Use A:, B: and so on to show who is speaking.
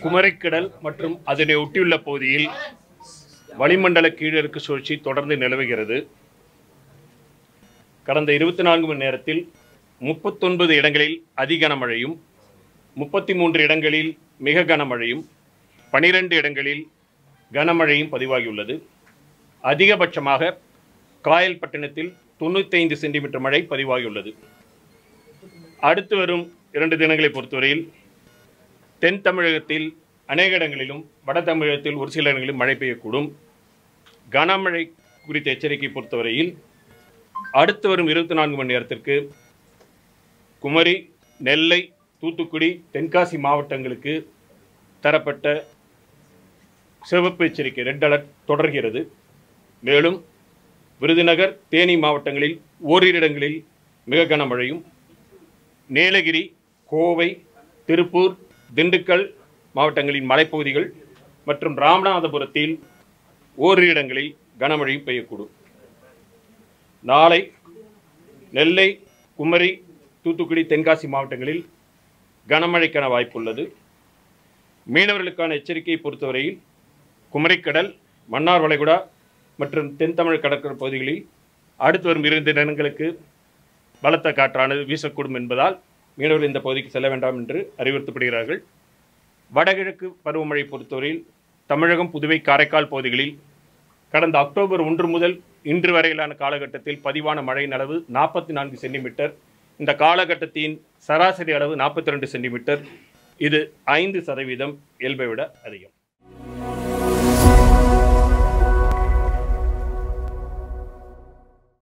A: குமரிக்கடல் மற்றும் அதனை ஒட்டியுள்ள பகுதியில் வளிமண்டல கீழடுக்கு சுழற்சி தொடர்ந்து நிலவுகிறது. கடந்த 24 மணி நேரத்தில் 39 இடங்களில் அதி கனமழையும் 33 இடங்களில் மிக கனமழையும் 12 இடங்களில் கனமழையும் பதிவாகியுள்ளது. அதிகபட்சமாக காயல்பட்டினத்தில் 95 சென்டிமீட்டர் மழை பதிவாகியுள்ளது. அடுத்து வரும் 2 தினங்களை பொறுத்தவரையில் தென் தமிழகத்தில் அநேக இடங்களிலும் வட தமிழகத்தில் ஒரு சில இடங்களிலும் மழை பெய்யக்கூடும். கனமழை குறித்த எச்சரிக்கை பொறுத்தவரையில் அடுத்து வரும் 24 மணி நேரத்திற்கு குமரி, நெல்லை, தூத்துக்குடி, தென்காசி மாவட்டங்களுக்கு தரப்பட்ட சிவப்பு எச்சரிக்கை ரெட் அலர்ட் தொடர்கிறது. மேலும் விருதுநகர், தேனி மாவட்டங்களில் ஓரிரு இடங்களில் மிக கனமழையும், நீலகிரி, கோவை, திருப்பூர், திண்டுக்கல் மாவட்டங்களின் மலைப்பகுதிகள் மற்றும் ராமநாதபுரத்தில் ஓரிரு இடங்களில் கனமழையும் பெய்யக்கூடும். நாளை நெல்லை, குமரி, தூத்துக்குடி, தென்காசி மாவட்டங்களில் கனமழைக்கான வாய்ப்புள்ளது. மீனவர்களுக்கான எச்சரிக்கையை பொறுத்தவரையில் குமரிக்கடல், மன்னார் வளைகுடா மற்றும் தென் தமிழ் கடற்கரை பகுதிகளில் அடுத்து வரும் 2 தினங்களுக்கு பலத்த காற்றானது வீசக்கூடும் என்பதால் மீனவர்கள் இந்த பகுதிக்கு செல்ல வேண்டாம் என்று அறிவுறுத்தப்படுகிறார்கள். வடகிழக்கு பருவமழை பொறுத்தவரையில் தமிழகம், புதுவை, காரைக்கால் பகுதிகளில் கடந்த அக்டோபர் 1 முதல் இன்று வரையிலான காலகட்டத்தில் பதிவான மழையின் அளவு 44 சென்டிமீட்டர். இந்த காலகட்டத்தின் சராசரி அளவு 42 சென்டிமீட்டர். இது 5% இயல்பை விட அதிகம்.